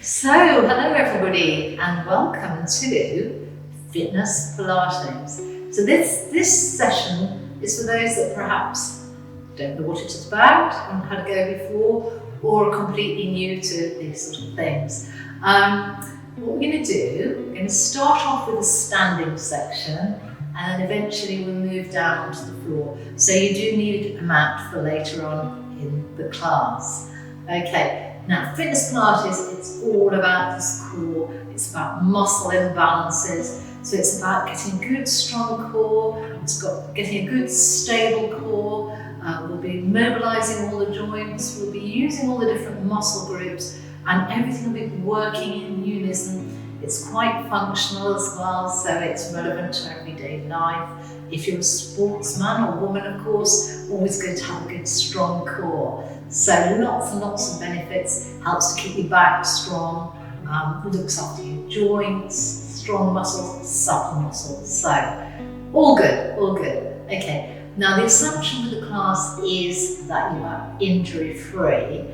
So, hello everybody and welcome to Fitness Pilates. So this session is for those that perhaps don't know what it is about, haven't had a go before, or are completely new to these sort of things. What we're going to do, we're going to start off with a standing section and then eventually we'll move down to the floor. So you do need a mat for later on in the class. Okay. Now, Fitness Pilates, it's all about this core, it's about muscle imbalances, so it's about getting a good strong core, getting a good stable core, we'll be mobilising all the joints, we'll be using all the different muscle groups, and everything will be working in unison. It's quite functional as well, so it's relevant to everyday life. If you're a sportsman or woman, of course, always good to have a good strong core. So lots and lots of benefits, helps to keep your back strong, looks after your joints, strong muscles, supple muscles. So all good, all good. Okay, now the assumption for the class is that you are injury free.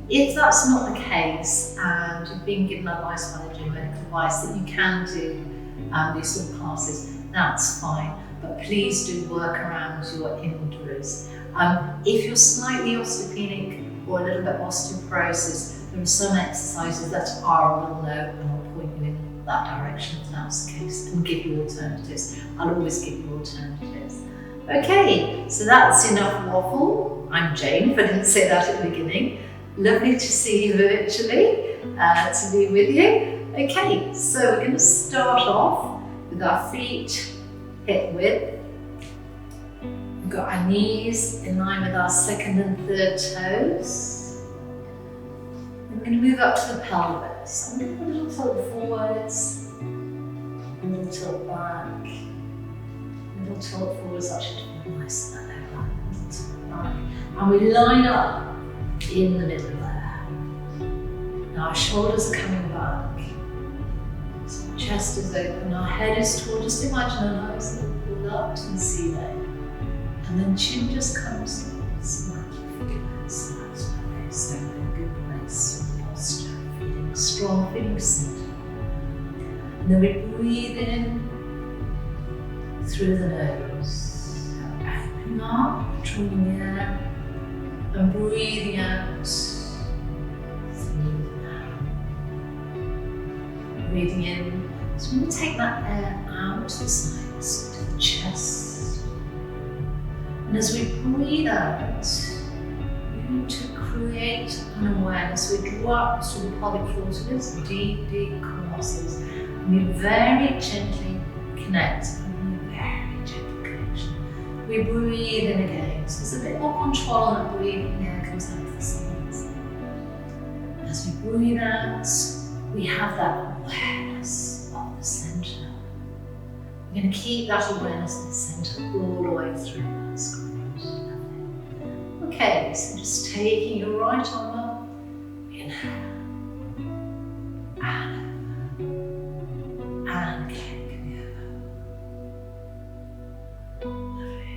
If that's not the case and you've been given advice by the medical advice that you can do these sort of classes, that's fine, but please do work around your injuries. If you're slightly osteopenic or a little bit osteoporosis, there are some exercises that are a no, and I'll point you in that direction if that's the case and give you alternatives. I'll always give you alternatives. Okay, so that's enough waffle. I'm Jane, if I didn't say that at the beginning. Lovely to see you virtually, to be with you. Okay, so we're going to start off with our feet hip width. We've got our knees in line with our second and third toes. We're going to move up to the pelvis. I'm going to put a little tilt forwards, a little tilt back, a little tilt forwards. That should be nice. A little tilt back. And we line up in the middle there. Now our shoulders are coming back. So our chest is open, our head is tall. Just imagine our nose pulled up to the ceiling. And then chin just comes smack forward, so in a good place, posture, feeling strong, feeling centered. And then we breathe in through the nose, opening up, drawing air, and breathing out through the mouth. Breathing in, so we're going to take that air out to the sides, to the chest. And as we breathe out, we're going to create an awareness. We drop through the pelvic floor to those deep, deep core muscles. And we very gently connect, very gentle connection. We breathe in again. So there's a bit more control on that breathing. Air comes out of the sides. As we breathe out, we have that awareness of the center. We're going to keep that awareness of the center all the way through. That's great. Okay, so just taking your right arm up, inhale, and over, and kick me over. Lovely.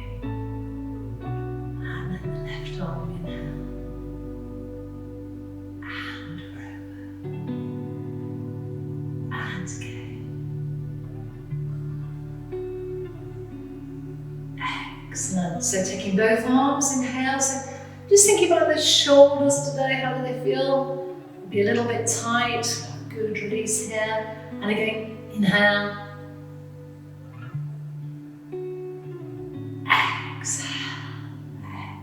And then the left arm, inhale, and over, and again. Excellent. So taking both arms, inhale. So just thinking about the shoulders today. How do they feel? Be a little bit tight. Good release here. And again, inhale. Exhale.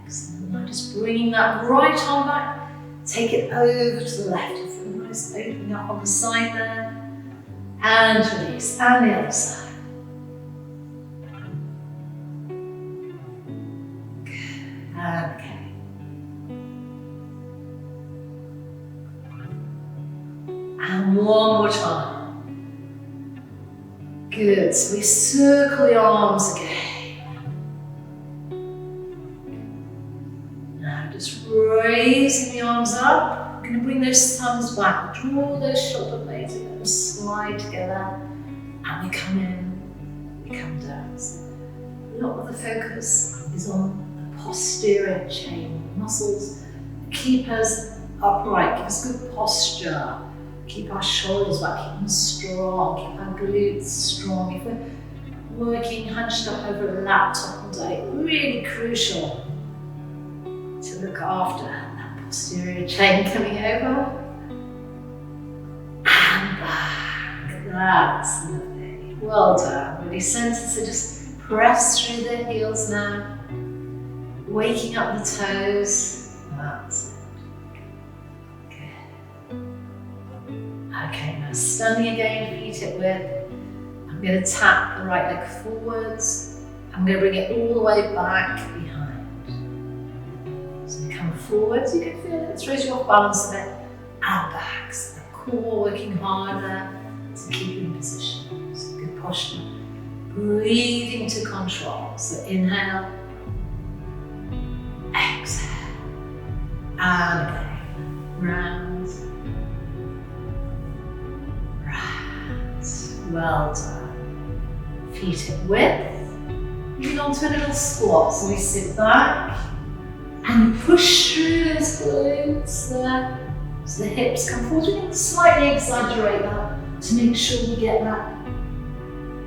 Excellent. Now just bringing that right arm back. Take it over to the left. It's a nice opening up on the side there. And release. And the other side. Okay. And one more time. Good. So we circle the arms again. Now just raising the arms up. We're going to bring those thumbs back. Draw those shoulder blades and slide together. And we come in, we come down. So a lot of the focus is on posterior chain muscles keep us upright, give us good posture. Keep our shoulders back, keep them strong, keep our glutes strong. If we're working hunched up over a laptop all day, really crucial to look after that posterior chain coming over and back. That's lovely. Well done. Really centered, so just press through the heels now, waking up the toes. That's it. Okay, now standing again, feet at width. I'm going to tap the right leg forwards. I'm going to bring it all the way back behind. So you come forwards, you can feel it, throws you off balance a bit, and back. So the core working harder to keep you in position. So good posture. Breathing to control. So inhale, exhale, and again. Round. Well done. Feet at width. Moving on to a little squat. So we sit back and you push through those glutes there. So the hips come forward. We can slightly exaggerate that to make sure we get that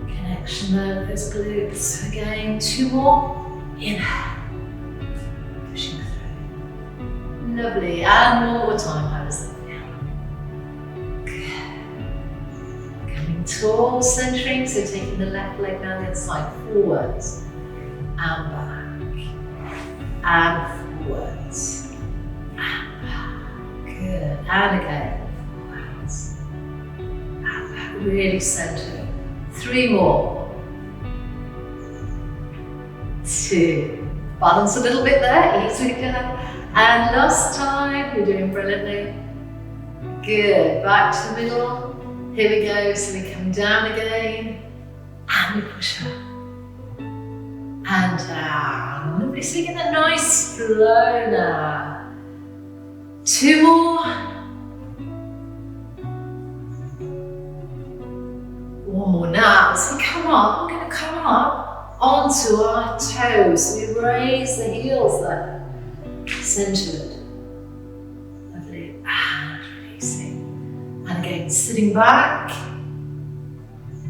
connection there with those glutes. Again, 2 more. Inhale. Pushing through. Lovely. And one more time. How does that feel? Tall, centering, so taking the left leg down the other side, forwards and back, and forwards and back. Good, and again, forwards and back, really centering. 3 more. 2. Balance a little bit there, easy go. And last time, you're doing brilliantly. Good, back to the middle. Here we go, so we come down again, and we push up, and down. Lovely, so we get that nice flow now. 2 more. 1 more now, so we come up, we're going to come up onto our toes. So we raise the heels there, centered. Lovely, and releasing. And again, sitting back.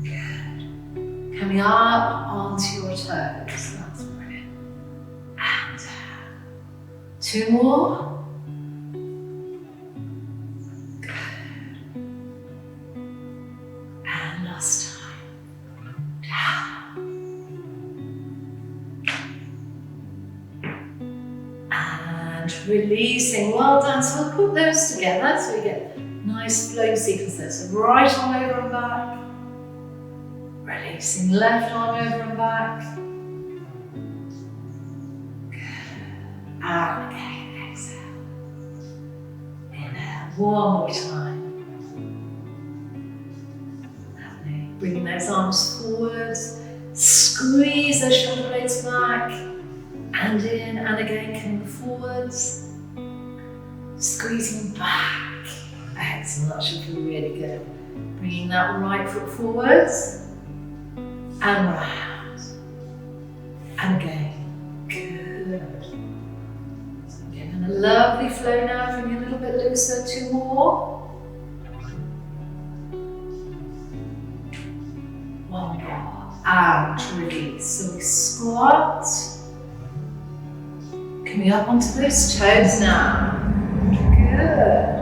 Good. Coming up onto your toes. That's brilliant. And down. 2 more. Good. And last time. Down. And releasing. Well done. So we'll put those together so we get nice flow sequence there. So right arm over and back. Releasing left arm over and back. Good. And again, exhale. Inhale. 1 more time. Lovely. Bringing those arms forwards. Squeeze those shoulder blades back. And in, and again, coming forwards. Squeezing back. Excellent, that should feel really good. Bringing that right foot forwards and round. And again, good. So getting a lovely flow now, feeling a little bit looser. 2 more. 1 more. And release. So we squat. Coming up onto those toes now. Good.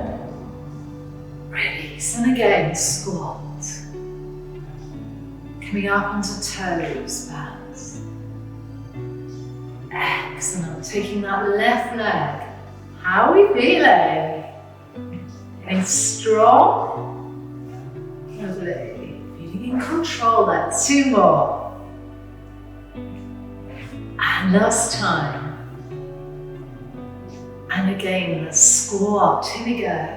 Release, and again, squat. Coming up onto toes, balance. Excellent, taking that left leg. How are we feeling? Getting strong? Lovely, feeling in control there. 2 more. And last time. And again, the squat, here we go.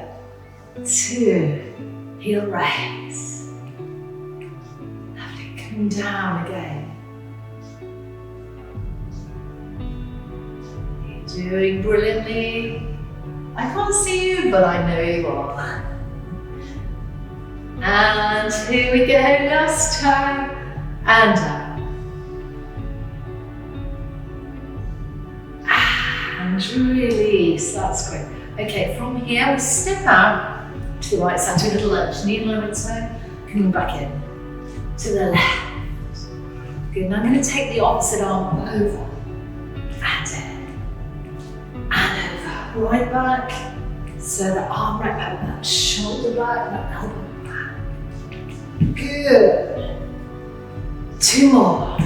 2, heel raise. Lovely, coming down again. You're doing brilliantly. I can't see you, but I know you are. And here we go, last time. And down. And release, that's great. Okay, from here we step out to the right side, to a little lunge, knee in line with toe, coming back in, to the left. Good, now I'm going to take the opposite arm over, and in, and over, right back, so the arm right back, that shoulder back, that elbow back. Good. 2 more.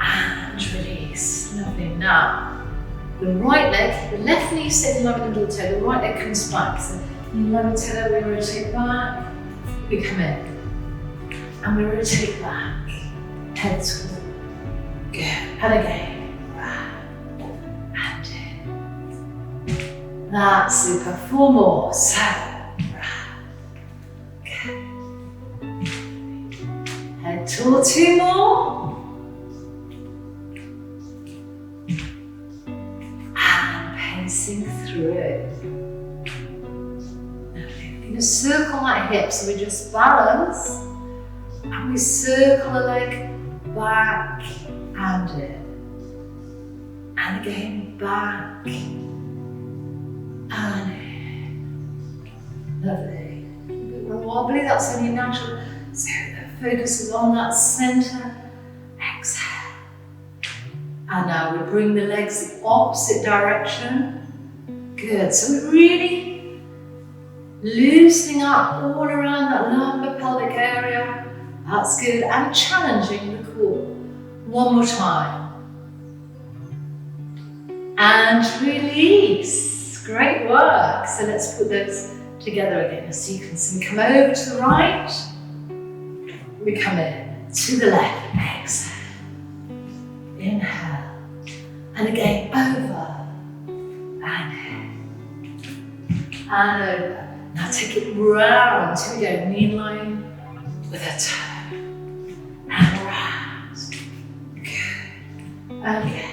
And release. Lovely. Now, the right leg, the left knee stays in line with the middle toe, the right leg comes back. So in line with toe, we rotate back, we come in. And we rotate back. Head toward. Good. And again. And in. That's super. 4 more. So. Head toward. 2 more. Pacing through. Now we're going to circle that hip, so we just balance and we circle the leg back and in, and again back and in. Lovely. A bit more wobbly, that's only natural. So the focus is on that centre. Exhale. And now we bring the legs the opposite direction. Good, so we're really loosening up all around that lumbar pelvic area. That's good, and challenging the core. 1 more time. And release. Great work. So let's put those together again in sequence. We come over to the right, we come in to the left. Exhale. Inhale. And again, over and in and over. Now take it round till we go knee in line with a toe and round. Good. Okay.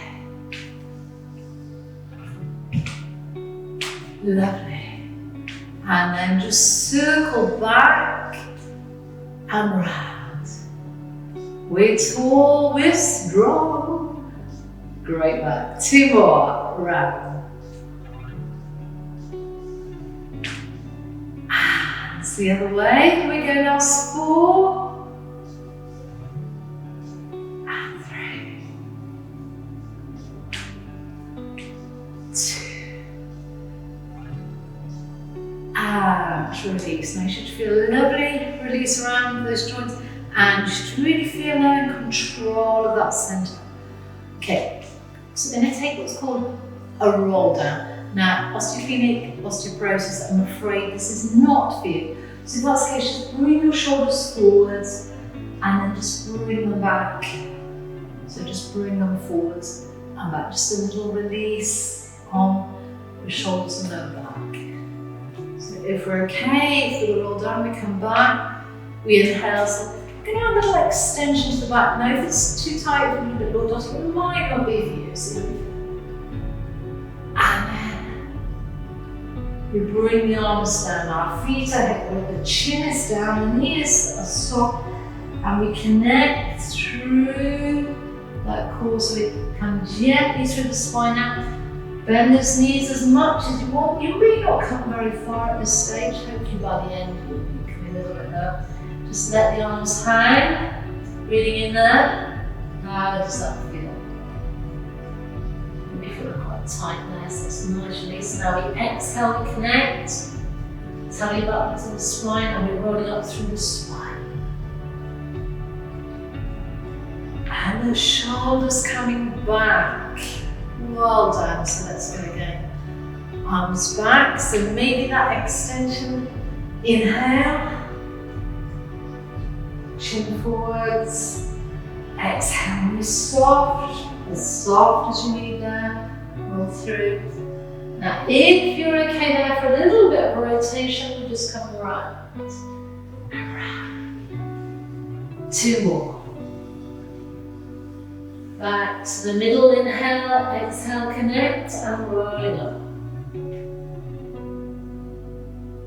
Lovely. And then just circle back and round. We're tall, we're strong. Great work. 2 more. Round. And it's the other way. Here we go now. 4. And 3. 2. And release. Now you should feel lovely release around those joints. And you should really feel now in control of that centre. Okay. So we're going to take what's called a roll down. Now, osteopenic osteoporosis, I'm afraid this is not for you. So if that's the case, just bring your shoulders forwards and then just bring them back. So just bring them forwards and back. Just a little release on the shoulders and lower back. So if we're okay, if we roll down, we come back, we inhale. So we're going to have a little extension to the back. Now, if it's too tight for a little bit lordotic, it might not be for you. So, and then we bring the arms down. Our feet are hip, the chin is down, the knees are soft, and we connect through that core. So we come gently through the spine out. Bend those knees as much as you want. You may not come very far at this stage. Hopefully by the end you'll be coming a little bit lower. Just let the arms hang, breathing in there. How does that feel? Maybe feel quite tight there, so it's a nice release. Now we exhale, we connect. Belly button to the spine, and we're rolling up through the spine. And the shoulders coming back. Well done, so let's go again. Arms back, so maybe that extension. Inhale. Chin forwards, exhale, be soft as you need there, roll through. Now if you're okay there for a little bit of a rotation, you just come around and round. 2 more. Back to the middle, inhale, exhale, connect, and rolling up.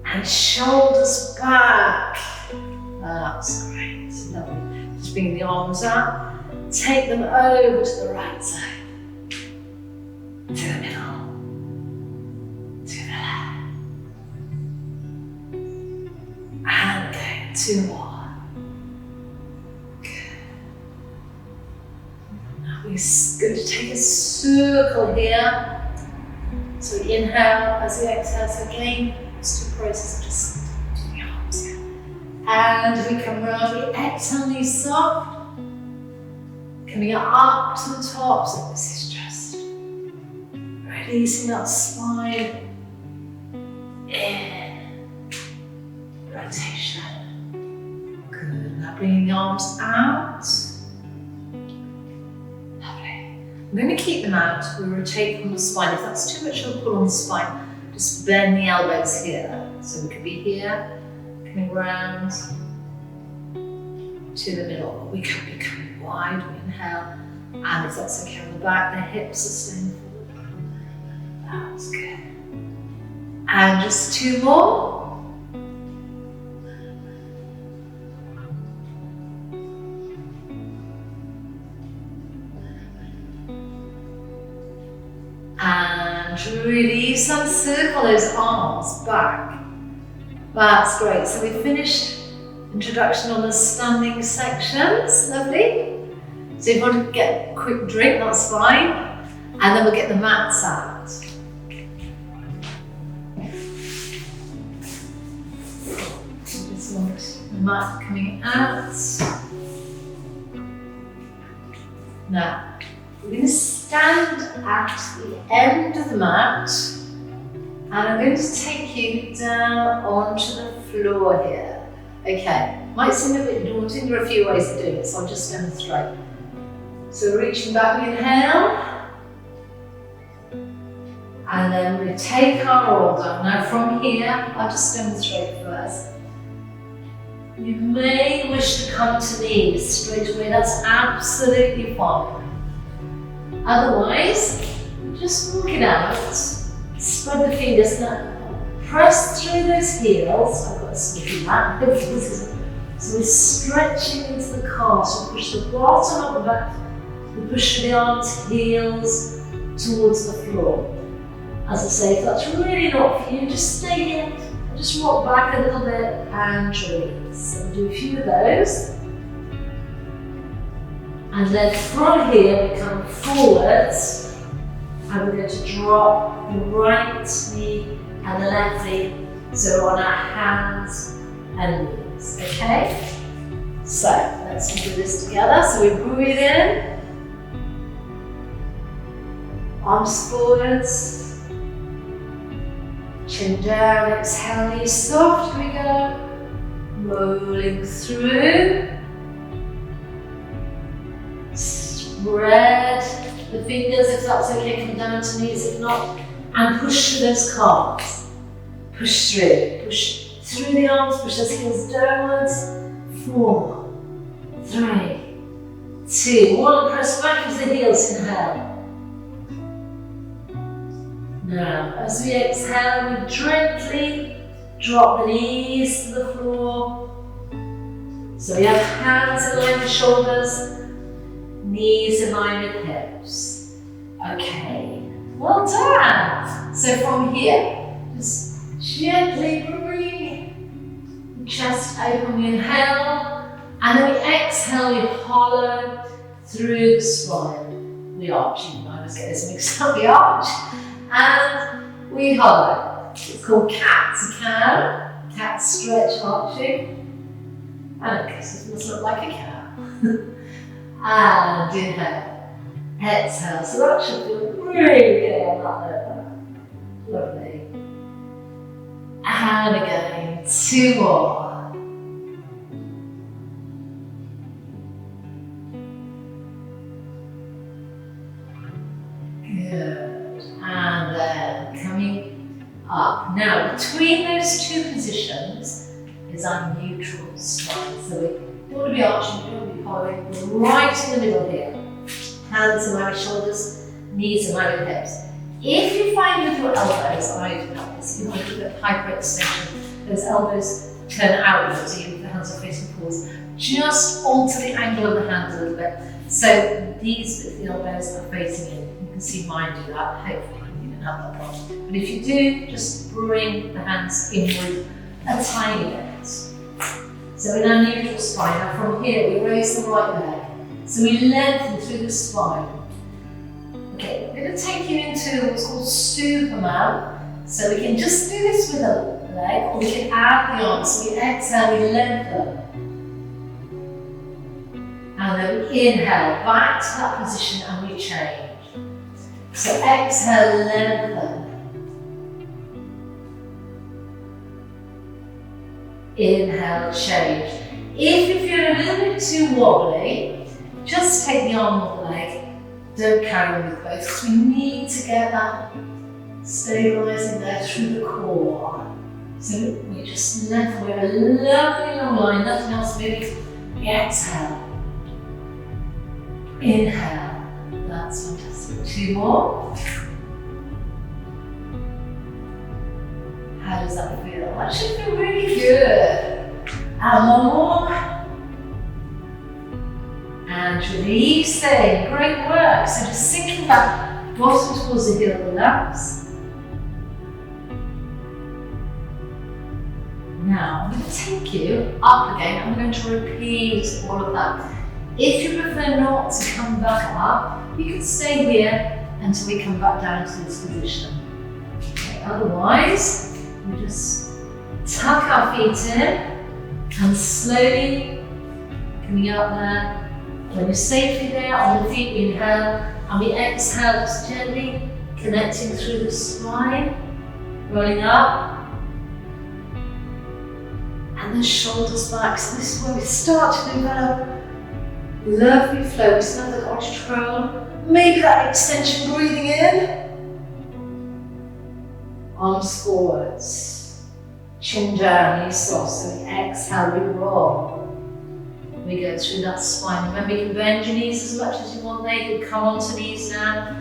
And shoulders back. That's great, lovely. Just bring the arms out, take them over to the right side, to the middle, 2 more. Good. Now we're going to take a circle here. So we inhale as we exhale. So again, it's the process of just doing the arms here. And we come round, we exhale, knees soft. Coming up to the top, so this is just releasing that spine. In. Rotation. Good. Now bringing the arms out. Lovely. I'm going to keep them out. We'll rotate from the spine. If that's too much of a pull on the spine, just bend the elbows here. So we could be here, coming round to the middle. We could be coming wide. We inhale. And if that's okay on the back, the hips are staying forward. That's good. And just 2 more. And release and circle those arms back. That's great. So we finished introduction on the standing sections. Lovely. So if you want to get a quick drink, that's fine. And then we'll get the mats out. Just want the mat coming out. Now, we're going to stand at the end of the mat. And I'm going to take you down onto the floor here. Okay, might seem a bit daunting. There are a few ways of doing it, so I'll just demonstrate. So reaching back, we inhale. And then we take our roll down. Now from here, I'll just demonstrate first. You may wish to come to knees straight away, that's absolutely fine. Otherwise, just walk it out, spread the fingers now. Press through those heels. I've got a sneaky mat. So we're stretching into the calves. We push the bottom of the back. We push the arms, heels towards the floor. As I say, if that's really not for you, just stay here. Just rock back a little bit and release. So we'll do a few of those. And then from here, we come forwards. And we're going to drop the right knee and the left knee. So we're on our hands and knees, okay? So let's do this together. So we breathe in. Arms forwards. Chin down, exhale, knees soft, here we go. Rolling through. Spread the fingers if that's okay, come down to knees if not. And push through those calves. Push through the arms, push those heels downwards. 4, 3, 2, 1. Press back into the heels, inhale. Now, as we exhale, we gently drop the knees to the floor. So we have hands in line with shoulders, knees in line with hips. Okay, well done. So from here, just gently bring the chest open. We inhale, and then we exhale, we hollow through the spine. We arch, I always get this mixed up, we arch. And we hollow. It's called cat-to-cow. Cat stretch arching. And it must look like a cow. And inhale. Exhale. So that should feel really good on that lower. Lovely. And again, 2 more. Good. And then coming up. Now, between those 2 positions is our neutral spine. So we don't want to be arching, we don't want to be hollowing. We're right in the middle here. Hands in line with shoulders, knees in line with hips. If you find with your elbows, I do have this, you want to do a hyperextension, those elbows turn outwards, so the hands are facing forwards. Just alter the angle of the hands a little bit. So these bits of the elbows are facing in. You can see mine do that, hopefully you don't have that problem. But if you do, just bring the hands inward a tiny bit. So in our neutral spine, now from here we raise the right leg. So we lengthen through the spine. Okay, I'm going to take you into what's called Superman. So we can just do this with a leg, or we can add the arms. So we exhale, we lengthen. And then we inhale, back to that position and we change. So exhale, lengthen. Inhale, change. If you feel a little bit too wobbly, just take the arm or the leg. Don't carry them with both, because we need to get that stabilising there through the core. So we just lengthen. We have a lovely long line, nothing else moving. We exhale. Inhale. That's fantastic. 2 more. How does that feel? That should feel really good. And 1 more. And releasing. Great work. So just sinking back, bottom towards the heel, relax. Now I'm going to take you up again. I'm going to repeat all of that. If you prefer not to come back up, you can stay here until we come back down to this position. Okay, otherwise, we just tuck our feet in and slowly coming up there. When you're safely there on the feet, we inhale and we exhale, just gently connecting through the spine, rolling up. And then shoulders back. So this is where we start to develop lovely flow. We start the control. Maybe that extension breathing in. Arms forwards. Chin down, knees soft. So we exhale, we roll. We go through that spine. Remember, you can bend your knees as much as you want there. You can come onto these now.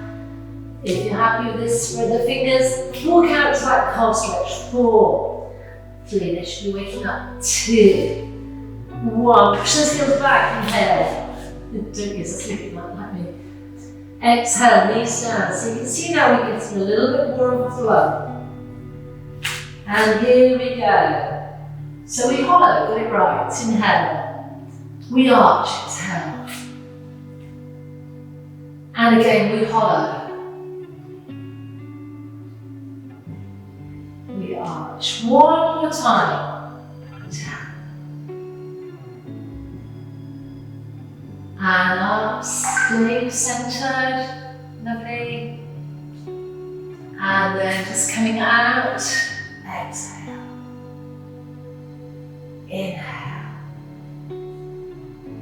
If you're happy with this, spread the fingers. Walk out to that calf stretch. 4, 3. They should be waking up. 2, 1. Push those heels back. Inhale. Don't get sleepy like me. Exhale, knees down. So you can see now we're getting a little bit more of a flow. And here we go. So we hollow, got it right. Inhale. We arch, exhale. And again, we hollow. We arch. 1 more time. Down. And up, staying centered. Lovely. And then just coming out. Exhale. Inhale.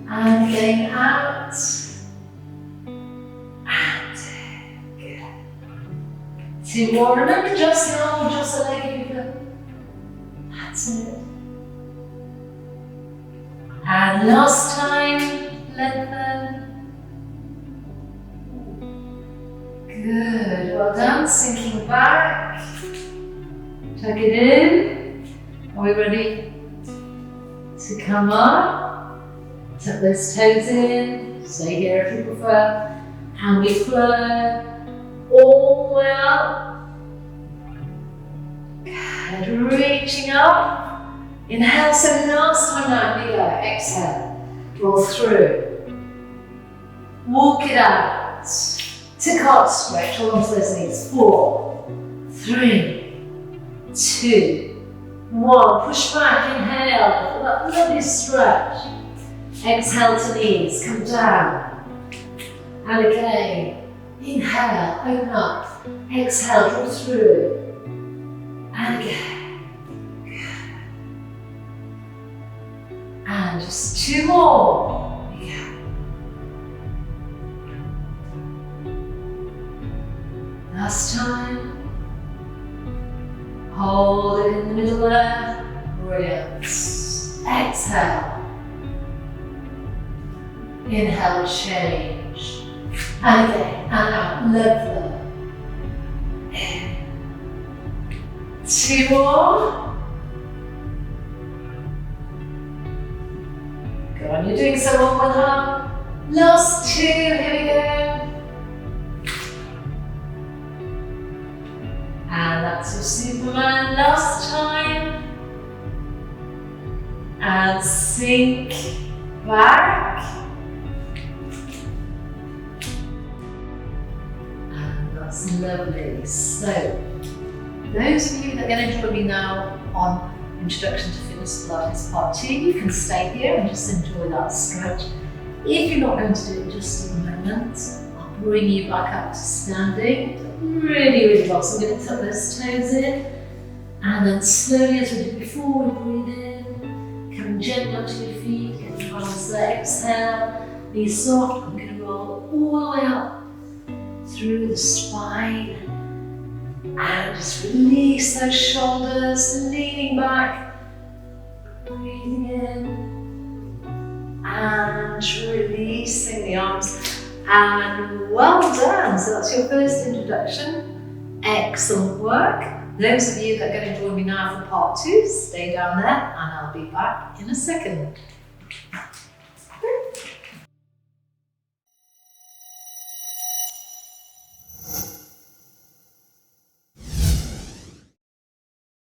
And getting out. And good. 2 more. Remember, just the arm or just the leg if you can. That's it. And last time, lengthen. Good. Well done. Sinking back. Tuck it in. Are we ready to come up? Tuck those toes in, stay here if you prefer, and we flow all the way up. Good, reaching up. Inhale, so last time out we go. Exhale, roll through. Walk it out. To calf stretch, hold on to those knees. 4, 3, 2, 1. Push back, inhale for that lovely stretch. Exhale to knees, come down. And again, inhale, open up. Exhale, draw through. And again. And just 2 more. Yeah. Last time. Hold it in the middle there. Brilliant. Exhale. Inhale, change. And again, and out, lengthen. In. 2 more. Go on, you're doing so well with her. Last 2, here we go. And that's your Superman last time. and sink back. And that's lovely. So, those of you that are going to join me now on Introduction to Fitness Pilates Part 2, you can stay here and just enjoy that stretch. If you're not going to do it just at the moment, I'll bring you back up to standing. Really, really well. So I'm going to tuck those toes in, and then slowly, as we did before, we breathe in, coming gently onto your feet, get your arms there, exhale, knees soft. I'm going to roll all the way up through the spine, and just release those shoulders, leaning back, breathing in, and releasing the arms. And well done. So that's your first introduction. Excellent work. Those of you that are going to join me now for part 2, stay down there and I'll be back in a second.